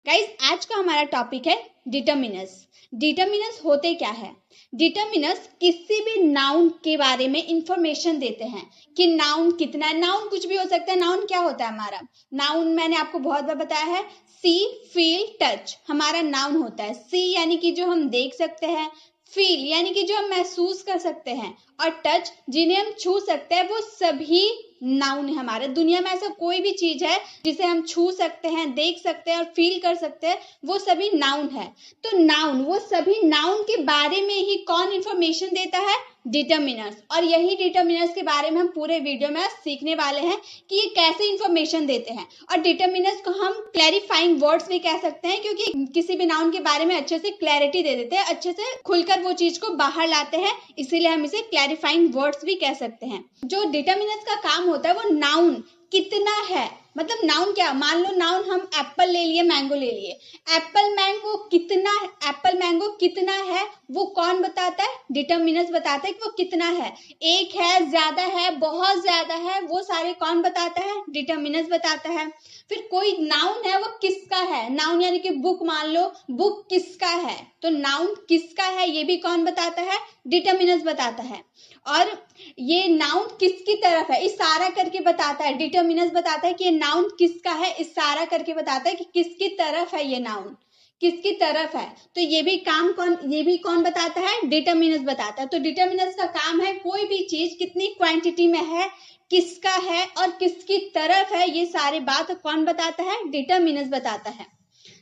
Guys आज का हमारा टॉपिक है डिटर्मिनर्स। डिटर्मिनर्स होते क्या है? डिटर्मिनर्स किसी भी नाउन के बारे में इंफॉर्मेशन देते हैं कि नाउन कितना है। नाउन कुछ भी हो सकता है। नाउन क्या होता है हमारा? नाउन मैंने आपको बहुत बार बताया है, सी फील टच हमारा नाउन होता है। सी यानी कि जो हम देख सकते हैं, फील यानी कि जो हम महसूस कर सकते हैं, और टच जिन्हें हम छू सकते हैं, वो सभी नाउन है हमारे। दुनिया में ऐसा कोई भी चीज है जिसे हम छू सकते हैं, देख सकते हैं और फील कर सकते हैं, वो सभी नाउन है। तो नाउन, वो सभी नाउन के बारे में ही कौन इंफॉर्मेशन देता है? डिटर्मिनर्स। और यही डिटर्मिनर्स के बारे में हम पूरे वीडियो में सीखने वाले हैं कि ये कैसे इंफॉर्मेशन देते हैं। और डिटर्मिनर्स को हम क्लैरिफाइंग वर्ड्स भी कह सकते हैं, क्योंकि किसी भी नाउन के बारे में अच्छे से क्लैरिटी दे देते हैं, अच्छे से खुलकर वो चीज को बाहर लाते हैं, इसीलिए हम इसे क्लैरिफाइंग वर्ड्स भी कह सकते हैं। जो डिटर्मिनर्स का काम होता है वो नाउन कितना है, मतलब नाउन क्या, मान लो नाउन हम एप्पल ले लिए, मैंगो ले लिए, एप्पल मैंगो कितना, एप्पल मैंगो कितना है वो कौन बताता है? डिटर्मिनर्स बताता है कि वो कितना है। एक है, ज्यादा है, बहुत ज्यादा है, वो सारे कौन बताता है? डिटर्मिनर्स बताता है। फिर कोई नाउन है, वो किसका है, नाउन यानी कि बुक, मान लो बुक किसका है, तो नाउन किसका है ये भी कौन बताता है? डिटर्मिनर्स बताता है। और ये नाउन किसकी तरफ है, इशारा करके बताता है। डिटर्मिनर्स बताता है कि ये नाउन किसका है, इशारा करके बताता है कि किसकी तरफ है, ये नाउन किसकी तरफ है। तो ये भी कौन बताता है? डिटर्मिनर्स बताता है। तो डिटर्मिनर्स का काम है कोई भी चीज कितनी क्वांटिटी में है, किसका है और किसकी तरफ है, ये सारी बात कौन बताता है? डिटर्मिनर्स बताता है।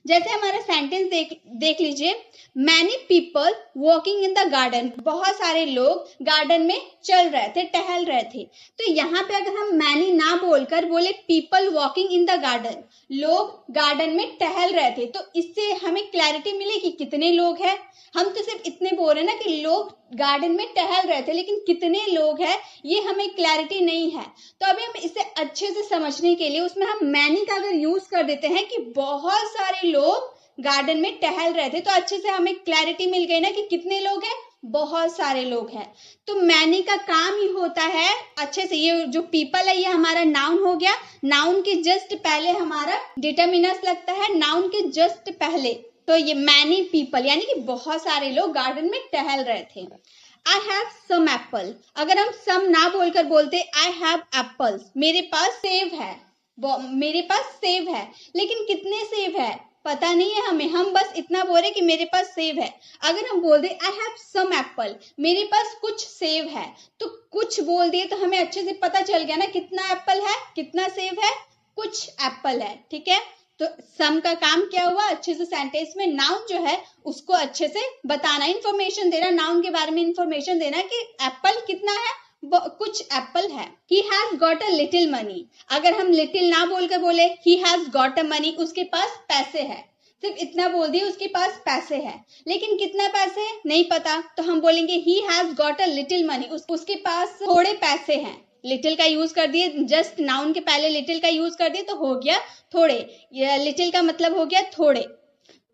जैसे हमारा सेंटेंस देख लीजिए, many people walking in the garden, बहुत सारे लोग गार्डन में चल रहे थे, टहल रहे थे। तो यहाँ पे अगर हम मैनी ना बोलकर बोले people walking in the garden, लोग गार्डन में टहल रहे थे, तो इससे हमें क्लैरिटी मिले कि कितने लोग हैं। हम तो सिर्फ इतने बोल रहे हैं ना कि लोग गार्डन में टहल रहे थे, लेकिन कितने लोग हैं ये हमें क्लैरिटी नहीं है। तो अभी हम इसे अच्छे से समझने के लिए उसमें हम मैनी का अगर यूज कर देते हैं कि बहुत सारे लोग गार्डन में टहल रहे थे, तो अच्छे से हमें क्लैरिटी मिल गई ना कि कितने लोग हैं, बहुत सारे लोग हैं। तो मैनी का काम ही होता है अच्छे से, ये जो पीपल है ये हमारा नाउन हो गया, नाउन के जस्ट पहले हमारा डिटर्मिनर्स लगता है, नाउन के जस्ट पहले। तो ये मैनी पीपल यानी कि बहुत सारे लोग गार्डन में टहल रहे थे। I have some apple, अगर हम some ना बोलकर बोलते I have apples, मेरे पास सेब है, मेरे पास सेब है, लेकिन कितने सेब है पता नहीं है हमें, हम बस इतना बोल रहे कि मेरे पास सेब है। अगर हम बोल दे I have some apple, मेरे पास कुछ सेब है, तो कुछ बोल दिए तो हमें अच्छे से पता चल गया ना कितना एप्पल है, कितना सेब है, कुछ एप्पल है, ठीक है। तो सम का काम क्या हुआ? अच्छे से सेंटेंस में नाउन जो है उसको अच्छे से बताना, इंफॉर्मेशन देना, नाउन के बारे में इंफॉर्मेशन देना कि एप्पल कितना है, कुछ एप्पल है। He has got a little money, अगर हम लिटिल ना बोलकर बोले He has got a money, उसके पास पैसे है, सिर्फ इतना बोल दिए उसके पास पैसे है, लेकिन कितना पैसे नहीं पता, तो हम बोलेंगे He has got a little money, उसके पास थोड़े पैसे हैं। लिटिल का यूज कर दिए, जस्ट नाउन के पहले लिटिल का यूज कर दिए तो हो गया थोड़े, लिटिल का मतलब हो गया थोड़े,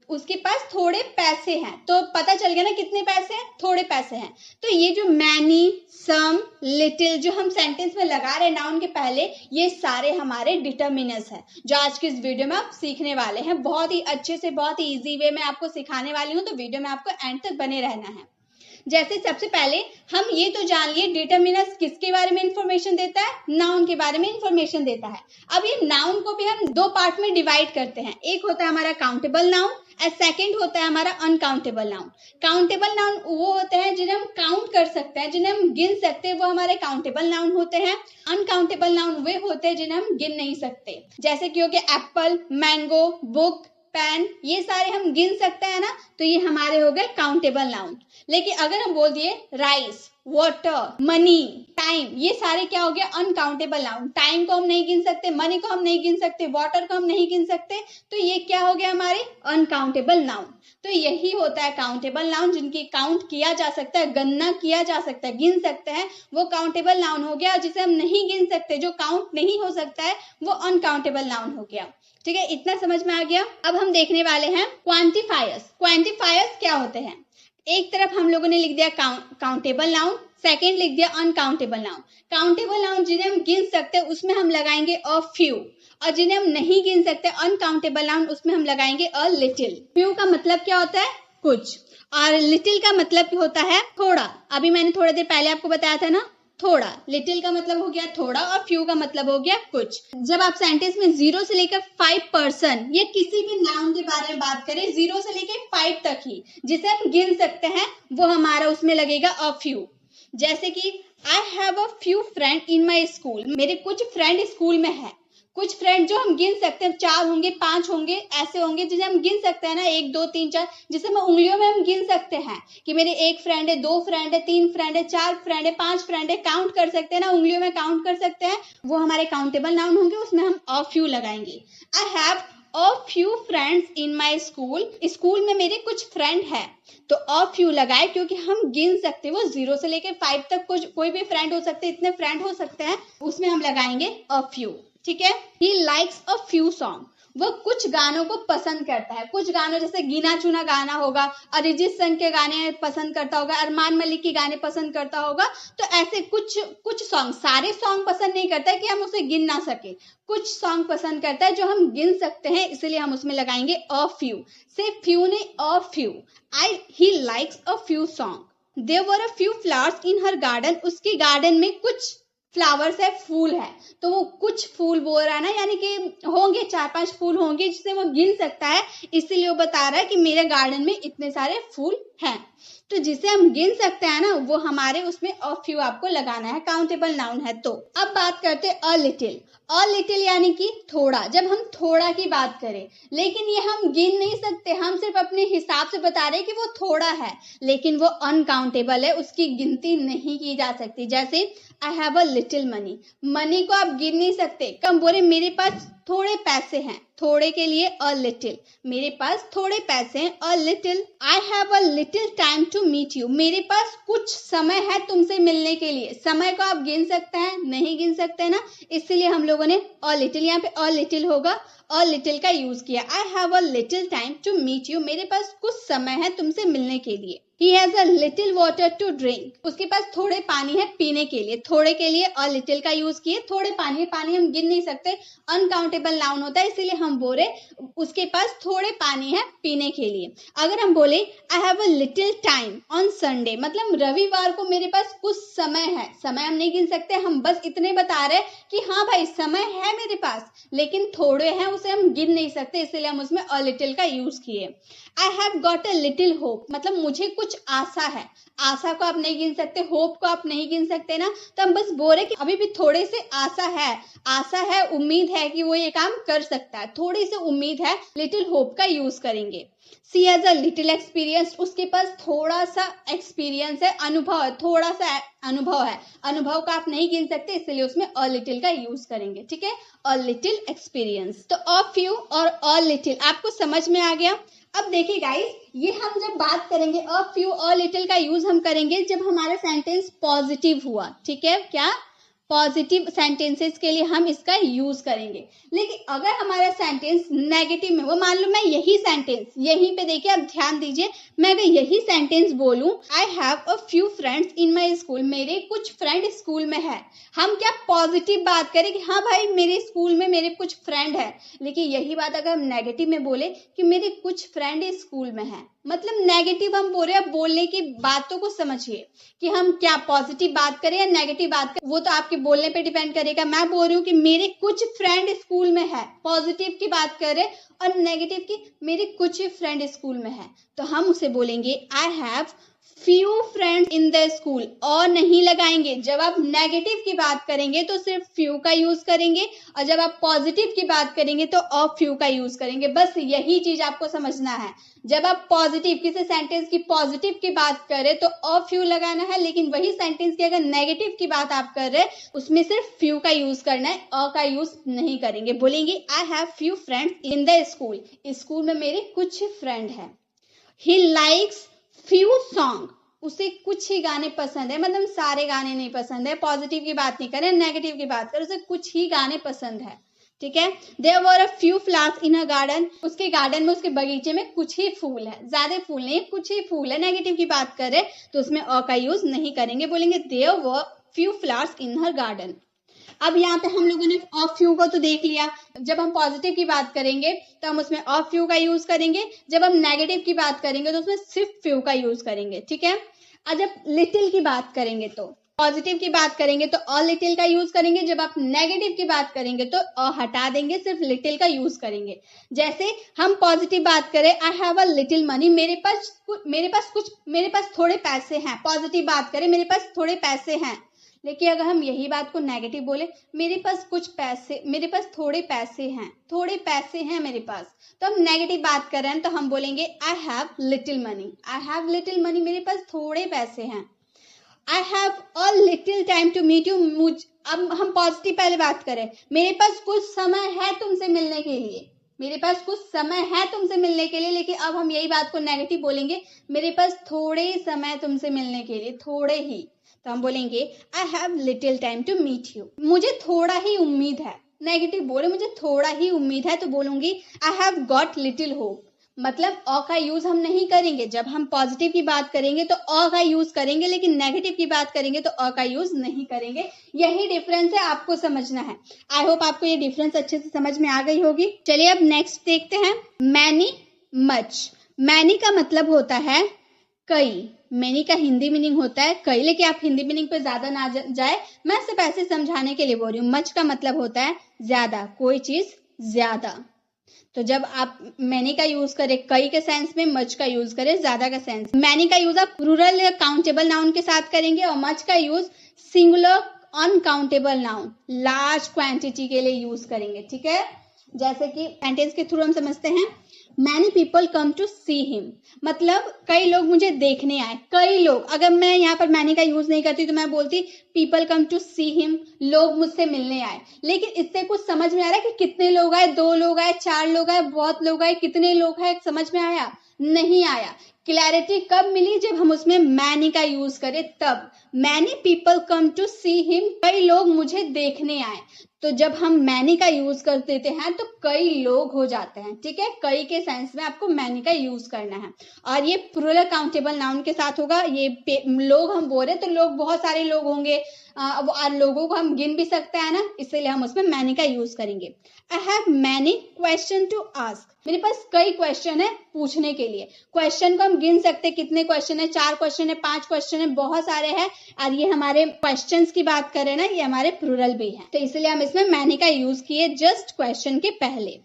उसके पास थोड़े पैसे हैं, तो पता चल गया ना कितने पैसे हैं, थोड़े पैसे हैं। तो ये जो मैनी, सम, लिटिल जो हम सेंटेंस में लगा रहे हैं नाउन के पहले, ये सारे हमारे डिटर्मिनर्स हैं जो आज की इस वीडियो में आप सीखने वाले हैं। बहुत ही अच्छे से, बहुत ही इजी वे में आपको सिखाने वाली हूँ, तो वीडियो में आपको एंड तक बने रहना है। जैसे सबसे पहले हम ये तो जान लिए डिटर्मिनर्स किसके बारे में इंफॉर्मेशन देता है, नाउन के बारे में इंफॉर्मेशन देता है। अब ये नाउन को भी हम दो पार्ट में डिवाइड करते हैं, एक होता है हमारा काउंटेबल नाउन और सेकंड होता है हमारा अनकाउंटेबल नाउन। काउंटेबल नाउन वो होते हैं जिन्हें हम काउंट कर सकते हैं, जिन्हें हम गिन सकते हैं, वो हमारे काउंटेबल नाउन होते हैं। अनकाउंटेबल नाउन वे होते हैं जिन्हें हम गिन नहीं सकते, जैसे कि हो गया एप्पल, मैंगो, बुक, पेन, ये सारे हम गिन सकते हैं ना, तो ये हमारे हो गए काउंटेबल नाउन। लेकिन अगर हम बोल दिए राइस, वाटर, मनी, टाइम, ये सारे क्या हो गया? Uncountable noun. टाइम को हम नहीं गिन सकते, मनी को हम नहीं गिन सकते, वाटर को हम नहीं गिन सकते, तो ये क्या हो गया हमारे? Uncountable noun. तो यही होता है काउंटेबल नाउन, जिनकी काउंट किया जा सकता है, गणना किया जा सकता है, गिन सकते हैं, वो काउंटेबल नाउन हो गया। जिसे हम नहीं गिन सकते, जो काउंट नहीं हो सकता है, वो अनकाउंटेबल नाउन हो गया। ठीक है, इतना समझ में आ गया। अब हम देखने वाले हैं क्वांटिफायर्स। क्वांटिफायर्स क्या होते हैं? एक तरफ हम लोगों ने लिख दिया काउंटेबल नाउन, सेकेंड लिख दिया अनकाउंटेबल नाउन। काउंटेबल नाउन जिन्हें हम गिन सकते हैं उसमें हम लगाएंगे अ फ्यू, और जिन्हें हम नहीं गिन सकते अनकाउंटेबल नाउन उसमें हम लगाएंगे अ लिटिल। फ्यू का मतलब क्या होता है? कुछ, और लिटिल का मतलब होता है थोड़ा। अभी मैंने थोड़ी देर पहले आपको बताया था ना, थोड़ा। लिटिल का मतलब हो गया थोड़ा और फ्यू का मतलब हो गया कुछ। जब आप सेंटेंस में 0 से लेकर 5% या किसी भी नाउन के बारे में बात करें, 0 से लेकर 5 तक ही जिसे हम गिन सकते हैं वो हमारा उसमें लगेगा अ फ्यू। जैसे कि आई have a few friend in my school, मेरे कुछ फ्रेंड स्कूल में है। कुछ फ्रेंड जो हम गिन सकते हैं, 4 होंगे, 5 होंगे, ऐसे होंगे जिसे हम गिन सकते हैं ना, 1 2 3 4, जिसे हम उंगलियों में हम गिन सकते हैं कि मेरे 1 फ्रेंड है, 2 फ्रेंड है, 3 फ्रेंड है, 4 फ्रेंड है, 5 फ्रेंड है, काउंट कर सकते हैं ना, उंगलियों में काउंट कर सकते हैं, वो हमारे काउंटेबल नाउन होंगे, उसमें हम अ फ्यू लगाएंगे। आई have a few friends in my school, school में मेरे कुछ फ्रेंड है, तो अ फ्यू लगाए क्योंकि हम गिन सकते हैं, वो 0 से लेकर 5 तक कोई भी फ्रेंड हो सकते हैं, इतने फ्रेंड हो सकते हैं, उसमें हम लगाएंगे अ फ्यू। ठीक है। He likes a few song, वो कुछ गानों को पसंद करता है। कुछ गानों जैसे गिना चुना गाना होगा, अरिजीत सिंह के गाने पसंद करता होगा, अरमान मलिक के गाने पसंद करता होगा, तो ऐसे कुछ सॉन्ग, सारे सॉन्ग पसंद नहीं करता है कि हम उसे गिन ना सके, कुछ सॉन्ग पसंद करता है जो हम गिन सकते हैं, इसलिए हम उसमें लगाएंगे अ फ्यू। से फ्यू ने a few. He likes a few song. There were a few flowers in her garden, उसके गार्डन में कुछ फ्लावर्स है, फूल है, तो वो कुछ फूल बोल रहा है ना, यानी कि होंगे 4-5 फूल होंगे जिसे वो गिन सकता है, इसीलिए वो बता रहा है कि मेरे गार्डन में इतने सारे फूल हैं। तो जिसे हम गिन सकते हैं ना, वो हमारे उसमें अ फ्यू आपको लगाना है, काउंटेबल नाउन है तो। अब बात करते हैं अ लिटिल। अ लिटिल यानी कि थोड़ा। जब हम थोड़ा की बात करें, लेकिन ये हम गिन नहीं सकते, हम सिर्फ अपने हिसाब से बता रहे हैं कि वो थोड़ा है, लेकिन वो अनकाउंटेबल है, उसकी गिनती नहीं की जा सकती। जैसे आई have a little money, money को आप गिन नहीं सकते, कम बोले मेरे पास थोड़े पैसे हैं, थोड़े के लिए अ लिटिल, मेरे पास थोड़े पैसे हैं, a little. I have a little time to meet you, मेरे पास कुछ समय है तुमसे मिलने के लिए। समय को आप गिन सकते हैं? नहीं गिन सकते ना, इसलिए हम लोगों ने अ लिटिल, यहाँ पे अ लिटिल होगा, अ लिटिल का यूज किया। I have a little time to meet you, मेरे पास कुछ समय है तुमसे मिलने के लिए। He has a little water to drink, उसके पास थोड़े पानी है पीने के लिए। थोड़े के लिए a little का यूज किए, थोड़े पानी, पानी हम गिन नहीं सकते, अनकाउंटेबल नाउन होता है, इसीलिए हम बोले उसके पास थोड़े पानी है पीने के लिए। अगर हम बोले आई have a little time on Sunday, मतलब रविवार को मेरे पास कुछ समय है, समय हम नहीं गिन सकते, हम बस इतने बता रहे कि हाँ भाई समय है मेरे पास, लेकिन थोड़े हैं, उसे हम गिन नहीं सकते, इसलिए हम उसमें अ लिटिल का यूज किए। I have got a little hope, मतलब मुझे कुछ आशा है। आशा को आप नहीं गिन सकते, होप को आप नहीं गिन सकते ना, तो हम बस बोल रहे कि अभी भी थोड़े से आशा है, आशा है, उम्मीद है कि वो ये काम कर सकता है, थोड़ी सी उम्मीद है, लिटिल होप का यूज करेंगे। सी हैज अ लिटिल एक्सपीरियंस, उसके पास थोड़ा सा एक्सपीरियंस है, अनुभव है, थोड़ा सा अनुभव है, अनुभव का आप नहीं गिन सकते, इसलिए उसमें अ लिटिल का यूज करेंगे। ठीक है, अ लिटिल एक्सपीरियंस। तो अ फ्यू और अ लिटिल आपको समझ में आ गया। अब देखिए गाइस, ये हम जब बात करेंगे अ फ्यू अ लिटिल का यूज हम करेंगे जब हमारा सेंटेंस पॉजिटिव हुआ। ठीक है, क्या पॉजिटिव सेंटेंसेस के लिए हम इसका यूज करेंगे। लेकिन अगर हमारा सेंटेंस नेगेटिव में, वो मान लो मैं यही सेंटेंस, यहीं पे देखिए आप ध्यान दीजिए, मैं अगर यही सेंटेंस बोलूं आई have a few friends in my school, मेरे कुछ फ्रेंड स्कूल में है, हम क्या पॉजिटिव बात करें कि हाँ भाई मेरे स्कूल में मेरे कुछ फ्रेंड है, लेकिन यही बात अगर हम नेगेटिव में बोले कि मेरे कुछ फ्रेंड स्कूल में है, मतलब नेगेटिव हम बोल रहे हैं। बोलने की बातों को समझिए कि हम क्या पॉजिटिव बात करें या नेगेटिव बात करें, वो तो आपके बोलने पे डिपेंड करेगा। मैं बोल रही हूँ कि मेरे कुछ फ्रेंड स्कूल में है, पॉजिटिव की बात करें, और नेगेटिव की मेरे कुछ फ्रेंड स्कूल में है, तो हम उसे बोलेंगे I have few friends in the school, और नहीं लगाएंगे। जब आप नेगेटिव की बात करेंगे तो सिर्फ फ्यू का यूज करेंगे, और जब आप पॉजिटिव की बात करेंगे तो अ फ्यू का यूज करेंगे। बस यही चीज आपको समझना है। जब आप पॉजिटिव किसी सेंटेंस की पॉजिटिव की बात करें तो अ फ्यू लगाना है, लेकिन वही सेंटेंस की अगर नेगेटिव की बात आप कर रहे हैं उसमें सिर्फ फ्यू का यूज करना है, अ का यूज नहीं करेंगे। बोलेंगे I have few friends in the school, school में मेरे कुछ फ्रेंड है। ही लाइक्स फ्यू सॉन्ग, उसे कुछ ही गाने पसंद है, मतलब सारे गाने नहीं पसंद है। पॉजिटिव की बात नहीं करें, नेगेटिव की बात करें, उसे कुछ ही गाने पसंद है। ठीक है। There were a few flowers in a garden, उसके गार्डन में, उसके बगीचे में कुछ ही फूल है, ज्यादा फूल नहीं, कुछ ही फूल है। नेगेटिव की बात करें तो उसमें अ का यूज नहीं करेंगे, बोलेंगे there were few flowers in her garden. अब यहाँ पे हम लोगों ने अ फ्यू को तो देख लिया। जब हम पॉजिटिव की बात करेंगे तो हम उसमें अ फ्यू का यूज करेंगे, जब हम नेगेटिव की बात करेंगे तो उसमें सिर्फ फ्यू का यूज करेंगे, ठीक है। और जब लिटिल की बात करेंगे तो पॉजिटिव की बात करेंगे तो अ लिटिल का यूज करेंगे, जब आप नेगेटिव की बात करेंगे तो अ हटा देंगे, सिर्फ लिटिल का यूज करेंगे। जैसे हम पॉजिटिव बात करें, आई हैव अ लिटिल मनी, मेरे पास थोड़े पैसे हैं। पॉजिटिव बात करें, मेरे पास थोड़े पैसे हैं। लेकिन अगर हम यही बात को नेगेटिव बोले, मेरे पास थोड़े पैसे हैं मेरे पास, तो हम नेगेटिव बात कर रहे हैं तो हम बोलेंगे आई हैव लिटिल मनी, मेरे पास थोड़े पैसे हैं। I have a little time to meet you, अब हम पॉजिटिव पहले बात करें, मेरे पास कुछ समय है तुमसे मिलने के लिए, लेकिन अब हम यही बात को नेगेटिव बोलेंगे, मेरे पास थोड़े समय तुमसे मिलने के लिए, थोड़े ही, तो हम बोलेंगे I have little time to meet you, मुझे थोड़ा ही उम्मीद है। नेगेटिव बोले मुझे थोड़ा ही उम्मीद है तो बोलूंगी I have got little hope, मतलब अ का यूज हम नहीं करेंगे। जब हम पॉजिटिव की बात करेंगे तो अ का यूज करेंगे, लेकिन नेगेटिव की बात करेंगे तो अ का यूज नहीं करेंगे। यही डिफरेंस है, आपको समझना है। आई होप आपको ये डिफरेंस अच्छे से समझ में आ गई होगी। चलिए अब नेक्स्ट देखते हैं, मैनी मच। मैनी का मतलब होता है कई, मैनी का हिंदी मीनिंग होता है कई, लेकिन आप हिंदी मीनिंग पे ज्यादा ना जाए, मैं सिर्फ ऐसे समझाने के लिए बोल रही हूँ। मच का मतलब होता है ज्यादा, कोई चीज ज्यादा। तो जब आप मैनी का यूज करें कई के सेंस में, मच का यूज करें ज्यादा का सेंस। मैनी का यूज आप प्लूरल काउंटेबल नाउन के साथ करेंगे, और मच का use singular uncountable noun large quantity के लिए यूज करेंगे, ठीक है। जैसे कि सेंटेंस के थ्रू हम समझते हैं, many people come to see him, मतलब कई लोग मुझे देखने आए। कई लोग, अगर मैं यहाँ पर मैनी का यूज नहीं करती तो मैं बोलती people come to see him, लोग मुझसे मिलने आए। लेकिन इससे कुछ समझ में आ रहा है कि कितने लोग आए, 2 लोग आए, 4 लोग आए, बहुत लोग आए, कितने लोग आए, समझ में आया? नहीं आया। क्लैरिटी कब मिली? जब हम उसमें मैनी का यूज करें तब। Many people come to see him, कई लोग मुझे देखने आए। तो जब हम मैनी का यूज कर देते हैं तो कई लोग हो जाते हैं, ठीक है। कई के सेंस में आपको मैनी का यूज करना है, और ये प्लूरल काउंटेबल नाउन के साथ होगा। ये लोग हम बोल रहे तो लोग बहुत सारे लोग होंगे, लोगों को हम गिन भी सकते हैं ना, इसलिए हम उसमें मैनी का यूज करेंगे। I have many question to ask, मेरे पास कई क्वेश्चन है पूछने के लिए। क्वेश्चन को हम गिन सकते हैं, कितने क्वेश्चन है, 4 क्वेश्चन है, 5 क्वेश्चन है, बहुत सारे हैं। और ये हमारे क्वेश्चंस की बात करें ना, ये हमारे प्लूरल भी है, तो इसलिए हम इसमें मैनी का यूज किए जस्ट क्वेश्चन के पहले।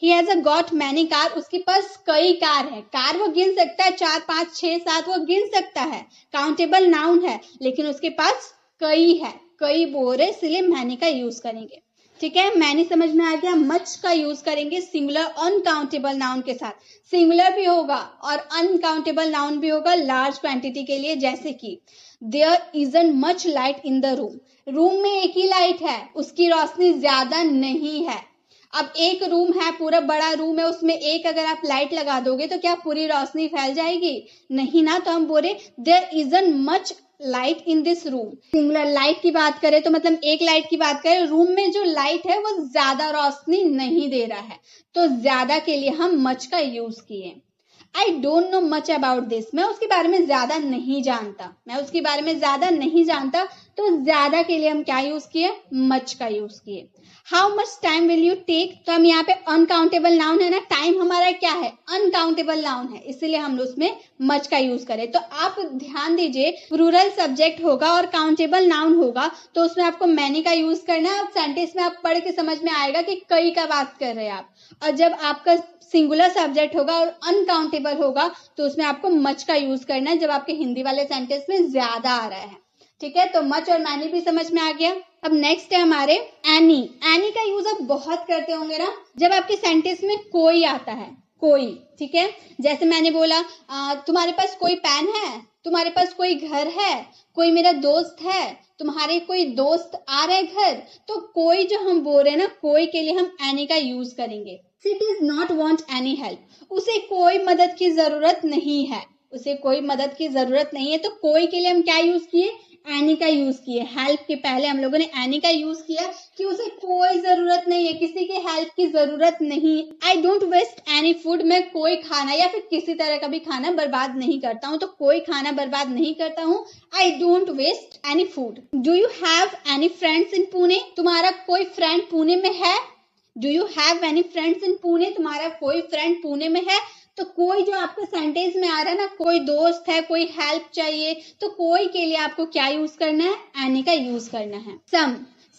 He has a got many car, उसके पास कई कार है। कार वो गिन सकता है, 4, 5, 6, 7 वो गिन सकता है, काउंटेबल नाउन है, लेकिन उसके पास कई है, कई बोरे, इसलिए मैनी का यूज करेंगे, ठीक है। मैनी समझ में आ गया। मच का यूज करेंगे सिंगुलर अनकाउंटेबल नाउन के साथ। सिंगुलर भी होगा और अनकाउंटेबल नाउन भी होगा लार्ज क्वांटिटी के लिए, जैसे कि there isn't much light in the room, room में एक ही लाइट है, उसकी रोशनी ज्यादा नहीं है। अब एक रूम है, पूरा बड़ा रूम है, उसमें एक अगर आप लाइट लगा दोगे तो क्या पूरी रोशनी फैल जाएगी? नहीं ना। तो हम बोले there isn't much light in this room. Singular light की बात करें तो मतलब एक लाइट की बात करें, रूम में जो लाइट है वो ज्यादा रोशनी नहीं दे रहा है, तो ज्यादा के लिए हम मच का यूज किए। I don't know much about this, मैं उसके बारे में ज्यादा नहीं जानता, तो ज्यादा के लिए हम क्या यूज किए? मच का यूज किए। How much time will you take, तो हम यहाँ पे अनकाउंटेबल नाउन है ना, टाइम हमारा क्या है? अनकाउंटेबल नाउन है, इसलिए हम उसमें मच का यूज करें। तो आप ध्यान दीजिए, प्लूरल सब्जेक्ट होगा और काउंटेबल नाउन होगा तो उसमें आपको मैनी का यूज करना है। अब सेंटेंस में आप पढ़ के समझ में आएगा कि कई का बात कर रहे हैं आप। और जब आपका सिंगुलर सब्जेक्ट होगा और अनकाउंटेबल होगा तो उसमें आपको मच का यूज करना है, जब आपके हिंदी वाले सेंटेंस में ज्यादा आ रहा है, ठीक है। तो मच और मैनी भी समझ में आ गया। अब नेक्स्ट है हमारे एनी। एनी का यूज आप बहुत करते होंगे ना, जब आपके सेंटेंस में कोई आता है, कोई, ठीक है। जैसे मैंने बोला तुम्हारे पास कोई पेन है, तुम्हारे पास कोई घर है, कोई मेरा दोस्त है, तुम्हारे कोई दोस्त आ रहे घर, तो कोई जो हम बोल रहे हैं ना, कोई के लिए हम एनी का यूज करेंगे। She does not want any help, उसे कोई मदद की जरूरत नहीं है, तो कोई के लिए हम क्या यूज किए? एनी का यूज किए। हेल्प के पहले हम लोगों ने एनी का यूज किया कि उसे कोई जरूरत नहीं है, किसी के हेल्प की जरूरत नहीं। I don't waste any food, मैं कोई खाना या फिर किसी तरह का भी खाना बर्बाद नहीं करता हूँ, तो कोई खाना बर्बाद नहीं करता हूँ। I don't waste any food. Do you have any friends in Pune, तुम्हारा कोई फ्रेंड पुणे में है? Do you have any friends in Pune, तुम्हारा कोई फ्रेंड पुणे में है? तो कोई जो आपका सेंटेंस में आ रहा है ना, कोई दोस्त है, कोई हेल्प चाहिए, तो कोई के लिए आपको क्या यूज करना है? एनी का यूज करना है।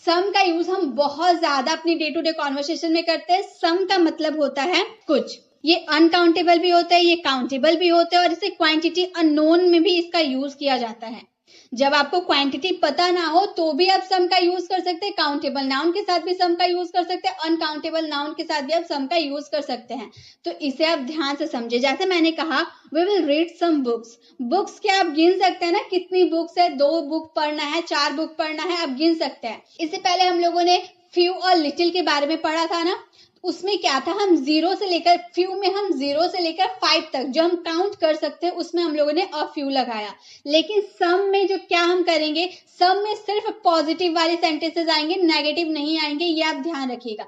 सम का यूज हम बहुत ज्यादा अपनी डे टू डे कॉन्वर्सेशन में करते हैं। सम का मतलब होता है कुछ। ये अनकाउंटेबल भी होता है, ये काउंटेबल भी होता है, और इसे क्वांटिटी अननोन में भी इसका यूज किया जाता है। जब आपको क्वांटिटी पता ना हो तो भी आप सम का यूज कर सकते हैं, काउंटेबल नाउन के साथ भी सम का यूज कर सकते हैं, अनकाउंटेबल नाउन के साथ भी आप सम का यूज कर सकते हैं। तो इसे आप ध्यान से समझे। जैसे मैंने कहा we will read some books, books क्या आप गिन सकते हैं ना, कितनी बुक्स है, 2 बुक पढ़ना है, 4 बुक पढ़ना है, आप गिन सकते हैं। इससे पहले हम लोगों ने फ्यू और लिटिल के बारे में पढ़ा था ना, उसमें क्या था, हम 0 से लेकर, फ्यू में हम 0 से लेकर 5 तक जो हम काउंट कर सकते हैं उसमें हम लोगों ने अ फ्यू लगाया। लेकिन सम में जो क्या हम करेंगे, सम में सिर्फ पॉजिटिव वाले सेंटेंसेस आएंगे, नेगेटिव नहीं आएंगे, ये आप ध्यान रखिएगा।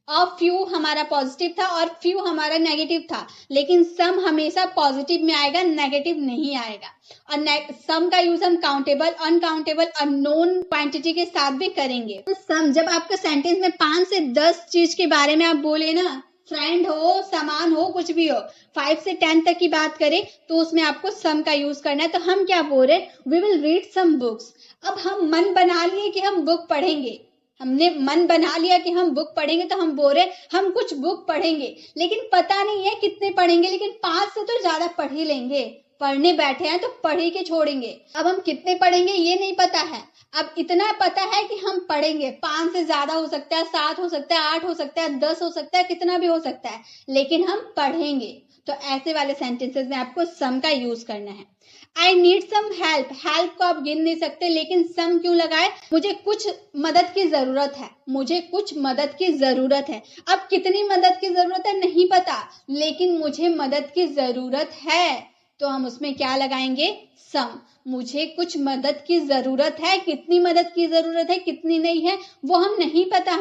अ फ्यू हमारा पॉजिटिव था और फ्यू हमारा नेगेटिव था, लेकिन सम हमेशा पॉजिटिव में आएगा, नेगेटिव नहीं आएगा। और सम का यूज हम काउंटेबल, अनकाउंटेबल, अननोन क्वांटिटी के साथ भी करेंगे। तो सम, जब आपका सेंटेंस में 5 से 10 चीज के बारे में आप बोले ना, फ्रेंड हो, सामान हो, कुछ भी हो, 5 से 10 तक की बात करें तो उसमें आपको सम का यूज करना है। तो हम क्या बोल रहे हैं, we will read some books. अब हम मन बना लिए कि हम बुक पढ़ेंगे, हमने मन बना लिया कि हम बुक पढ़ेंगे, तो हम बोल रहे हम कुछ बुक पढ़ेंगे, लेकिन पता नहीं है कितने पढ़ेंगे, लेकिन 5 से तो ज्यादा पढ़ ही लेंगे। पढ़ने बैठे हैं तो पढ़ ही के छोड़ेंगे। अब हम कितने पढ़ेंगे ये नहीं पता है, अब इतना पता है कि हम पढ़ेंगे। 5 से ज्यादा हो सकता है, 7 हो सकता है, 8 हो सकता है, 10 हो सकता है, कितना भी हो सकता है, लेकिन हम पढ़ेंगे। तो ऐसे वाले सेंटेंसेस में आपको सम का यूज करना है। I need some help, help को आप गिन नहीं सकते, लेकिन सम क्यों लगाए, मुझे कुछ मदद की जरूरत है, मुझे कुछ मदद की जरूरत है। अब कितनी मदद की जरूरत है नहीं पता, लेकिन मुझे मदद की जरूरत है, तो हम उसमें क्या लगाएंगे, सम। मुझे कुछ मदद की जरूरत है, कितनी मदद की जरूरत है, कितनी नहीं है, वो हम नहीं पता,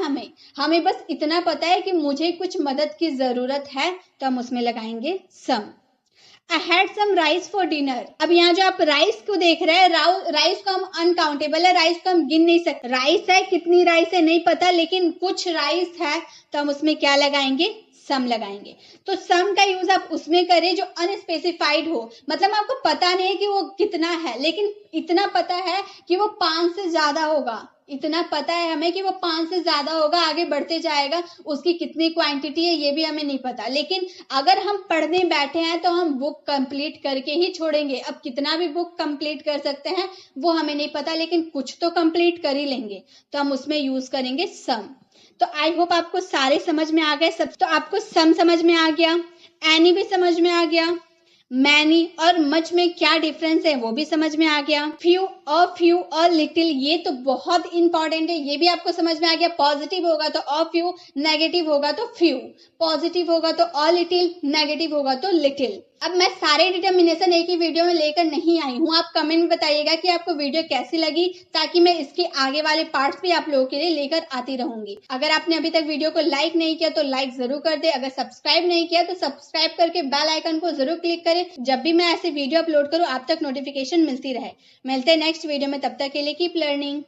हमें बस इतना पता है कि मुझे कुछ मदद की जरूरत है, तो हम उसमें लगाएंगे सम। I had some rice for dinner। अब यहाँ जो आप राइस को देख रहे हैं, राइस को हम अनकाउंटेबल है, राइस को हम गिन नहीं सकते। राइस है, कितनी राइस है नहीं पता, लेकिन कुछ राइस है, तो हम उसमें क्या लगाएंगे, सम लगाएंगे। तो सम का यूज आप उसमें करें जो अनस्पेसिफाइड हो, मतलब आपको पता नहीं है कि वो कितना है, लेकिन इतना पता है कि वो 5 से ज्यादा होगा, इतना पता है हमें कि वो 5 से ज्यादा होगा, आगे बढ़ते जाएगा, उसकी कितनी क्वांटिटी है ये भी हमें नहीं पता। लेकिन अगर हम पढ़ने बैठे हैं तो हम बुक कंप्लीट करके ही छोड़ेंगे। अब कितना भी बुक कंप्लीट कर सकते हैं वो हमें नहीं पता, लेकिन कुछ तो कंप्लीट कर ही लेंगे, तो हम उसमें यूज करेंगे सम। तो आई होप आपको सारे समझ में आ गए सब। तो आपको सम समझ में आ गया, एनी भी समझ में आ गया, मैनी और मच में क्या डिफरेंस है वो भी समझ में आ गया, फ्यू और लिटिल ये तो बहुत इंपॉर्टेंट है, ये भी आपको समझ में आ गया। पॉजिटिव होगा तो अ फ्यू, नेगेटिव होगा तो फ्यू, पॉजिटिव होगा तो अ लिटिल, नेगेटिव होगा तो लिटिल। अब मैं सारे डिटर्मिनेशन एक ही वीडियो में लेकर नहीं आई हूँ, आप कमेंट में बताइएगा कि आपको वीडियो कैसी लगी, ताकि मैं इसके आगे वाले पार्ट्स भी आप लोगों के लिए लेकर आती रहूंगी। अगर आपने अभी तक वीडियो को लाइक नहीं किया तो लाइक जरूर कर दे, अगर सब्सक्राइब नहीं किया तो सब्सक्राइब करके बेल आइकन को जरूर क्लिक करें, जब भी मैं ऐसी वीडियो अपलोड करूँ आप तक नोटिफिकेशन मिलती रहे। मिलते हैं नेक्स्ट वीडियो में, तब तक के लिए कीप लर्निंग।